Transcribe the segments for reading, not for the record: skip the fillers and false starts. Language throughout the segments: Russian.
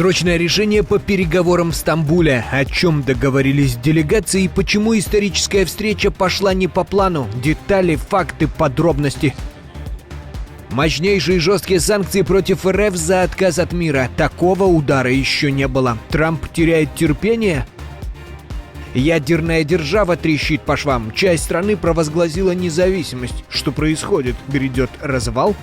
Срочное решение по переговорам в Стамбуле. О чем договорились делегации и почему историческая встреча пошла не по плану. Детали, факты, подробности. Мощнейшие жесткие санкции против РФ за отказ от мира. Такого удара еще не было. Трамп теряет терпение? Ядерная держава трещит по швам. Часть страны провозгласила независимость. Что происходит? Грядет развал?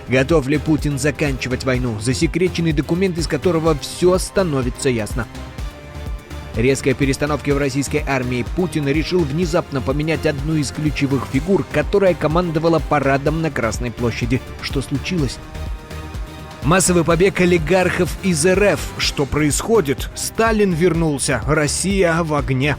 Готов ли Путин заканчивать войну? Засекреченный документ, из которого все становится ясно. Резкая перестановка в российской армии. Путин решил внезапно поменять одну из ключевых фигур, которая командовала парадом на Красной площади. Что случилось? Массовый побег олигархов из РФ. Что происходит? Сталин вернулся. Россия в огне.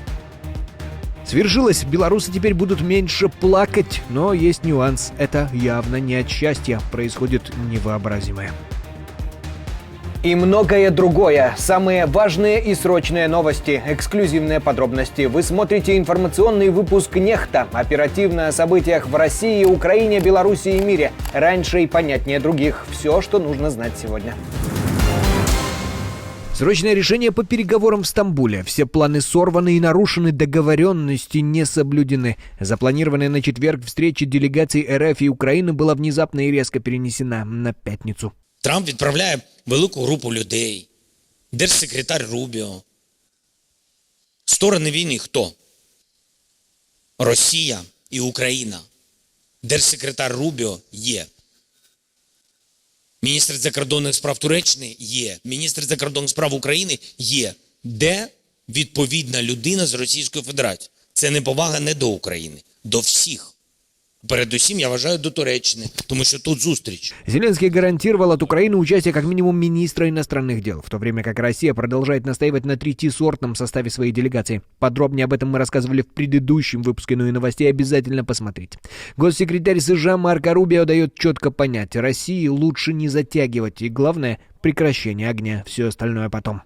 Свершилось, белорусы теперь будут меньше плакать, но есть нюанс. Это явно не от счастья, происходит невообразимое. И многое другое. Самые важные и срочные новости, эксклюзивные подробности. Вы смотрите информационный выпуск «Нехта». Оперативно о событиях в России, Украине, Беларуси и мире. Раньше и понятнее других. Все, что нужно знать сегодня. Срочное решение по переговорам в Стамбуле. Все планы сорваны и нарушены, договоренности не соблюдены. Запланированная на четверг встреча делегаций РФ и Украины была внезапно и резко перенесена на п'ятницю. Трамп відправляє велику групу людей. Держсекретар Рубіо. Сторони війни хто? Росія і Україна. Держсекретар Рубіо є. Міністр закордонних справ Туреччини є. Міністр закордонних справ України є. Де відповідна людина з Російської Федерації? Це неповага не до України, до всіх. Передусім, я вважаю, до Туреччины, потому что тут зустріч. Зеленский гарантировал от Украины участие как минимум министра иностранных дел, в то время как Россия продолжает настаивать на третьесортном составе своей делегации. Подробнее об этом мы рассказывали в предыдущем выпуске, но и новостей обязательно посмотрите. Госсекретарь США Марко Рубио дает четко понять, России лучше не затягивать, и главное, прекращение огня, все остальное потом.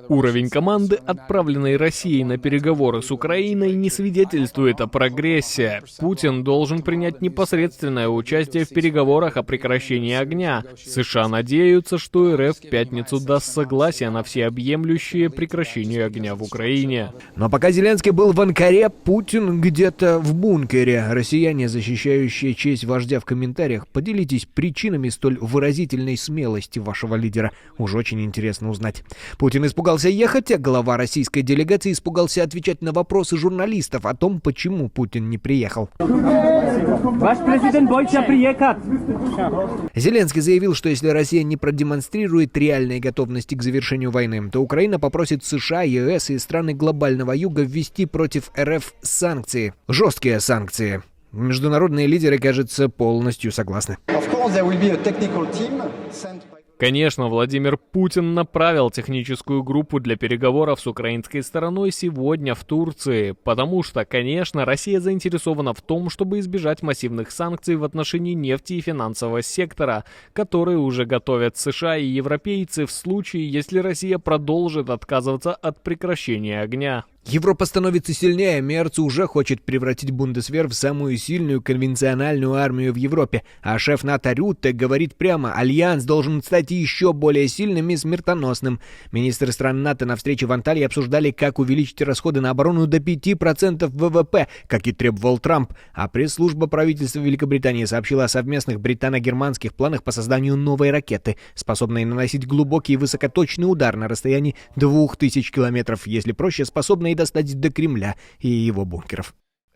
Уровень команды, отправленной Россией на переговоры с Украиной, не свидетельствует о прогрессе. Путин должен принять непосредственное участие в переговорах о прекращении огня. США надеются, что РФ в пятницу даст согласие на всеобъемлющее прекращение огня в Украине. Но пока Зеленский был в Анкаре, Путин где-то в бункере. Россияне, защищающие честь вождя, в комментариях, поделитесь причинами столь выразительной смелости вашего лидера. Уж очень интересно узнать. Путин испугался ехать, а глава российской делегации испугался отвечать на вопросы журналистов о том, почему Путин не приехал. Ваш президент бойся приехать. Зеленский заявил, что если Россия не продемонстрирует реальной готовности к завершению войны, то Украина попросит США, ЕС и страны глобального юга ввести против РФ санкции. Жесткие санкции. Международные лидеры, кажется, полностью согласны. Конечно, Владимир Путин направил техническую группу для переговоров с украинской стороной сегодня в Турции, потому что, конечно, Россия заинтересована в том, чтобы избежать массивных санкций в отношении нефти и финансового сектора, которые уже готовят США и европейцы в случае, если Россия продолжит отказываться от прекращения огня. Европа становится сильнее, Мерц уже хочет превратить Бундесвер в самую сильную конвенциональную армию в Европе, а шеф НАТО Рютте говорит прямо, альянс должен стать еще более сильным и смертоносным. Министры стран НАТО на встрече в Анталии обсуждали, как увеличить расходы на оборону до 5% ВВП, как и требовал Трамп, а пресс-служба правительства Великобритании сообщила о совместных британо-германских планах по созданию новой ракеты, способной наносить глубокий и высокоточный удар на расстоянии 2000 километров, если проще, способной и достать до Кремля и его бункеров.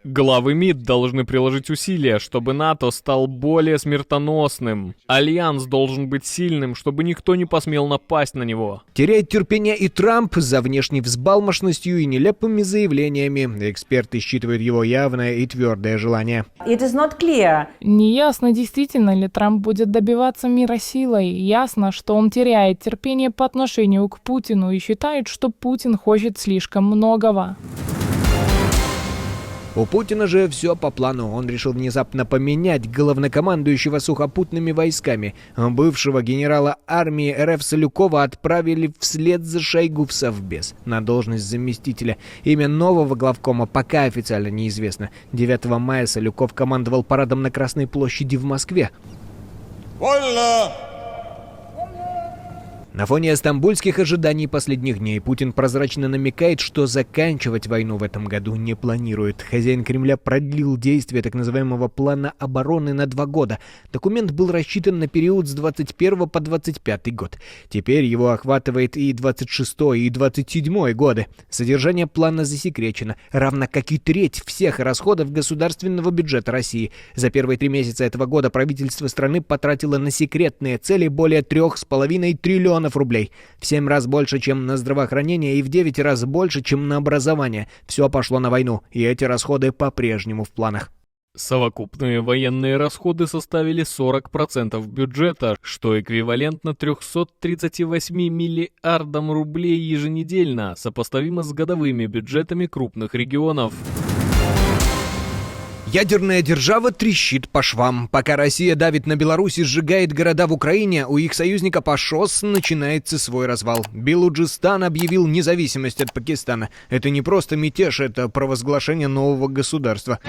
Главы МИД должны приложить усилия, чтобы НАТО стал более смертоносным. Альянс должен быть сильным, чтобы никто не посмел напасть на него. Теряет терпение и Трамп за внешней взбалмошностью и нелепыми заявлениями. Эксперты считывают его явное и твердое желание. Неясно, действительно ли Трамп будет добиваться мира силой. Ясно, что он теряет терпение по отношению к Путину и считает, что Путин хочет слишком многого. У Путина же все по плану. Он решил внезапно поменять главнокомандующего сухопутными войсками. Бывшего генерала армии РФ Салюкова отправили вслед за Шойгу в Совбез на должность заместителя. Имя нового главкома пока официально неизвестно. 9 мая Салюков командовал парадом на Красной площади в Москве. Вольно! На фоне стамбульских ожиданий последних дней Путин прозрачно намекает, что заканчивать войну в этом году не планирует. Хозяин Кремля продлил действие так называемого плана обороны на 2 года. Документ был рассчитан на период с 21 по 25 год. Теперь его охватывает и 26 и 27 годы. Содержание плана засекречено, равно как и треть всех расходов государственного бюджета России. За первые 3 месяца этого года правительство страны потратило на секретные цели более 3,5 триллионов рублей. В 7 раз больше, чем на здравоохранение, и в 9 раз больше, чем на образование. Все пошло на войну, и эти расходы по-прежнему в планах. Совокупные военные расходы составили 40% бюджета, что эквивалентно 338 миллиардам рублей еженедельно, сопоставимо с годовыми бюджетами крупных регионов. Ядерная держава трещит по швам. Пока Россия давит на Беларусь и сжигает города в Украине, у их союзника по ШОС начинается свой развал. Белуджистан объявил независимость от Пакистана. Это не просто мятеж, это провозглашение нового государства.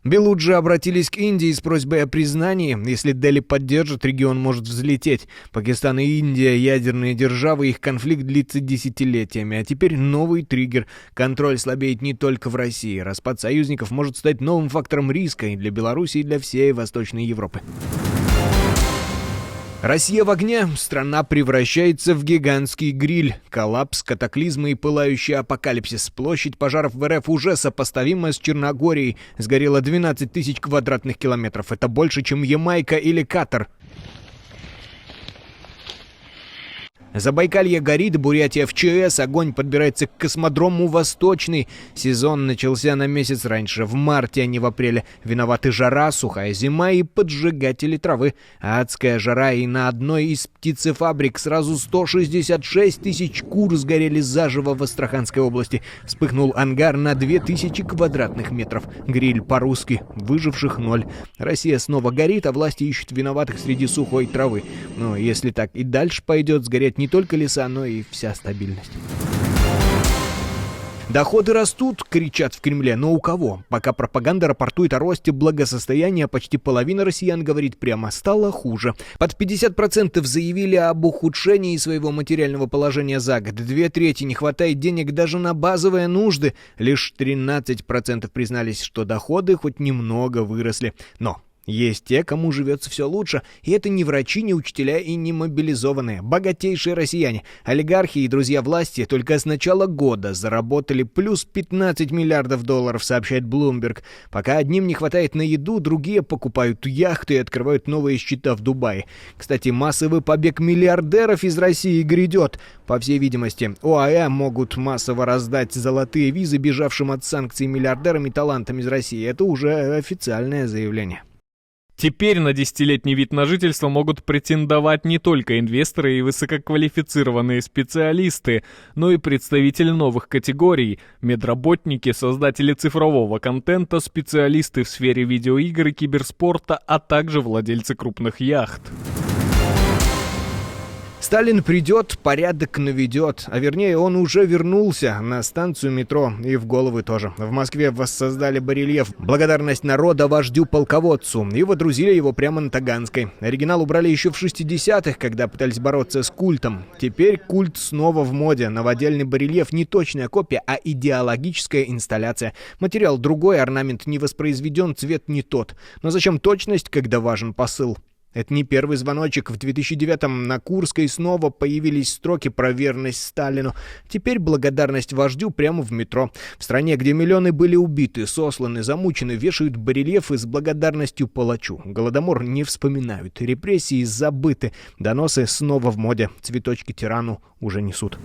Белуджи обратились к Индии с просьбой о признании. Если Дели поддержит, регион может взлететь. Пакистан и Индия — ядерные державы, их конфликт длится десятилетиями. А теперь новый триггер. Контроль слабеет не только в России. Распад союзников может стать новым фактором риска и для Беларуси, и для всей Восточной Европы. Россия в огне, страна превращается в гигантский гриль. Коллапс, катаклизмы и пылающий апокалипсис. Площадь пожаров в РФ уже сопоставима с Черногорией. Сгорело 12 тысяч квадратных километров. Это больше, чем Ямайка или Катар. Забайкалье горит, Бурятия в ЧС, огонь подбирается к космодрому Восточный. Сезон начался на месяц раньше, в марте, а не в апреле. Виноваты жара, сухая зима и поджигатели травы. Адская жара, и на одной из птицефабрик сразу 166 тысяч кур сгорели заживо в Астраханской области. Вспыхнул ангар на 2000 квадратных метров. Гриль по-русски, выживших 0. Россия снова горит, а власти ищут виноватых среди сухой травы. Но если так и дальше пойдет, сгорят не только леса, но и вся стабильность. Доходы растут, кричат в Кремле, но у кого? Пока пропаганда рапортует о росте благосостояния, почти половина россиян говорит прямо: стало хуже. Под 50% заявили об ухудшении своего материального положения за год. 2/3 не хватает денег даже на базовые нужды. Лишь 13% признались, что доходы хоть немного выросли. Но есть те, кому живется все лучше, и это не врачи, не учителя и не мобилизованные, богатейшие россияне. Олигархи и друзья власти только с начала года заработали плюс 15 миллиардов долларов, сообщает Bloomberg. Пока одним не хватает на еду, другие покупают яхты и открывают новые счета в Дубае. Кстати, массовый побег миллиардеров из России грядет. По всей видимости, ОАЭ могут массово раздать золотые визы бежавшим от санкций миллиардерам и талантам из России. Это уже официальное заявление. Теперь на 10-летний вид на жительство могут претендовать не только инвесторы и высококвалифицированные специалисты, но и представители новых категорий – медработники, создатели цифрового контента, специалисты в сфере видеоигр и киберспорта, а также владельцы крупных яхт. Сталин придет, порядок наведет, а вернее он уже вернулся на станцию метро и в головы тоже. В Москве воссоздали барельеф «Благодарность народа вождю-полководцу» и водрузили его прямо на Таганской. Оригинал убрали еще в 60-х, когда пытались бороться с культом. Теперь культ снова в моде. Новодельный барельеф не точная копия, а идеологическая инсталляция. Материал другой, орнамент не воспроизведен, цвет не тот. Но зачем точность, когда важен посыл? Это не первый звоночек. В 2009-м на Курской снова появились строки про верность Сталину. Теперь благодарность вождю прямо в метро. В стране, где миллионы были убиты, сосланы, замучены, вешают барельефы с благодарностью палачу. Голодомор не вспоминают, репрессии забыты, доносы снова в моде, цветочки тирану уже несут.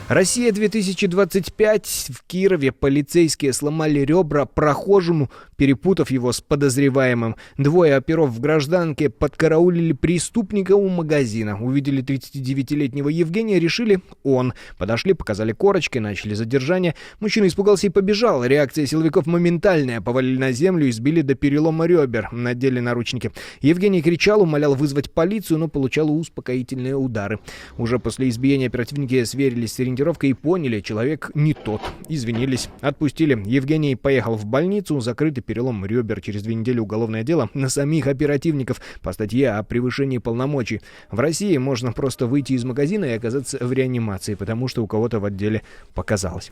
Россия 2025. В Кирове полицейские сломали ребра прохожему, перепутав его с подозреваемым. 2 оперов в гражданке подкараулили преступника у магазина. Увидели 39-летнего Евгения, решили он. Подошли, показали корочки, начали задержание. Мужчина испугался и побежал. Реакция силовиков моментальная. Повалили на землю и сбили до перелома ребер. Надели наручники. Евгений кричал, умолял вызвать полицию, но получал успокоительные удары. Уже после избиения оперативники сверились с ориентировкой командировкой и поняли, человек не тот. Извинились, отпустили. Евгений поехал в больницу, закрытый перелом ребер, через 2 недели уголовное дело на самих оперативников по статье о превышении полномочий. В России можно просто выйти из магазина и оказаться в реанимации, потому что у кого-то в отделе показалось.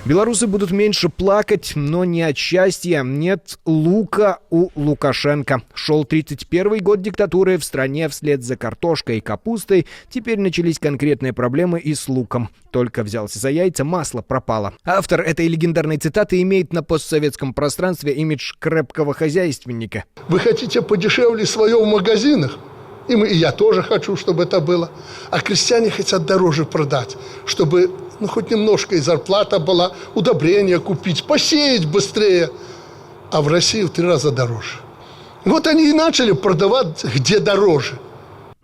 Белорусы будут меньше плакать, но не от счастья. Нет лука у Лукашенко. Шел 31-й год диктатуры в стране вслед за картошкой и капустой. Теперь начались конкретные проблемы и с луком. Только взялся за яйца, масло пропало. Автор этой легендарной цитаты имеет на постсоветском пространстве имидж крепкого хозяйственника. Вы хотите подешевле свое в магазинах? И я тоже хочу, чтобы это было. А крестьяне хотят дороже продать, чтобы хоть немножко и зарплата была, удобрения купить, посеять быстрее. А в России в 3 раза дороже. Вот они и начали продавать где дороже.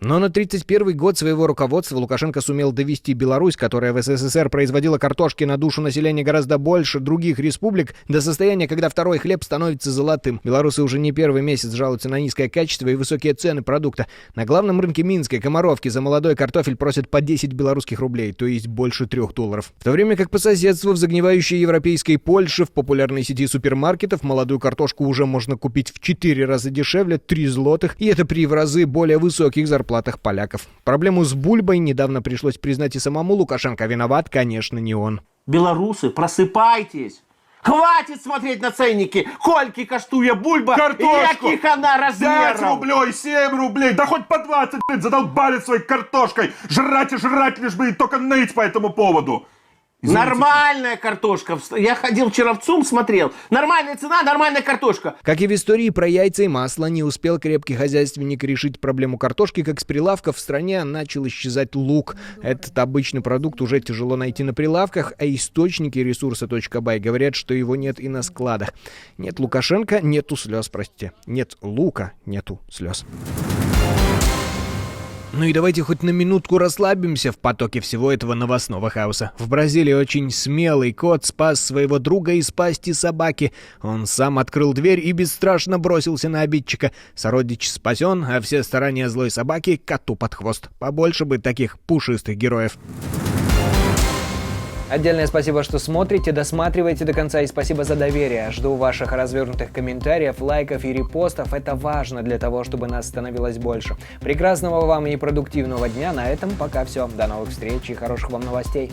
Но на 31-й год своего руководства Лукашенко сумел довести Беларусь, которая в СССР производила картошки на душу населения гораздо больше других республик, до состояния, когда второй хлеб становится золотым. Белорусы уже не первый месяц жалуются на низкое качество и высокие цены продукта. На главном рынке Минска, Комаровки, за молодой картофель просят по 10 белорусских рублей, то есть больше $3. В то время как по соседству в загнивающей европейской Польше в популярной сети супермаркетов молодую картошку уже можно купить в 4 раза дешевле, 3 злотых, и это при в разы более высоких зарплатах поляков. Проблему с бульбой недавно пришлось признать и самому Лукашенко. Виноват, конечно, не он. Белорусы, просыпайтесь! Хватит смотреть на ценники! Кольки коштує бульба! Картошку! И яких она размеров! 5 рублей, 7 рублей, да хоть по 20, блин, задолбали своей картошкой! Жрать и жрать, лишь бы и только ныть по этому поводу! Извините. Нормальная картошка. Я ходил вчера в ЦУМ, смотрел. Нормальная цена, нормальная картошка. Как и в истории про яйца и масло, не успел крепкий хозяйственник решить проблему картошки, как с прилавков в стране начал исчезать лук. Этот обычный продукт уже тяжело найти на прилавках, а источники ресурса.бай говорят, что его нет и на складах. Нет Лукашенко, нету слез, простите. Нет лука, нету слез. Ну и давайте хоть на минутку расслабимся в потоке всего этого новостного хаоса. В Бразилии очень смелый кот спас своего друга из пасти собаки. Он сам открыл дверь и бесстрашно бросился на обидчика. Сородич спасен, а все старания злой собаки коту под хвост. Побольше бы таких пушистых героев. Отдельное спасибо, что смотрите, досматриваете до конца, и спасибо за доверие. Жду ваших развернутых комментариев, лайков и репостов. Это важно для того, чтобы нас становилось больше. Прекрасного вам и продуктивного дня. На этом пока все. До новых встреч и хороших вам новостей.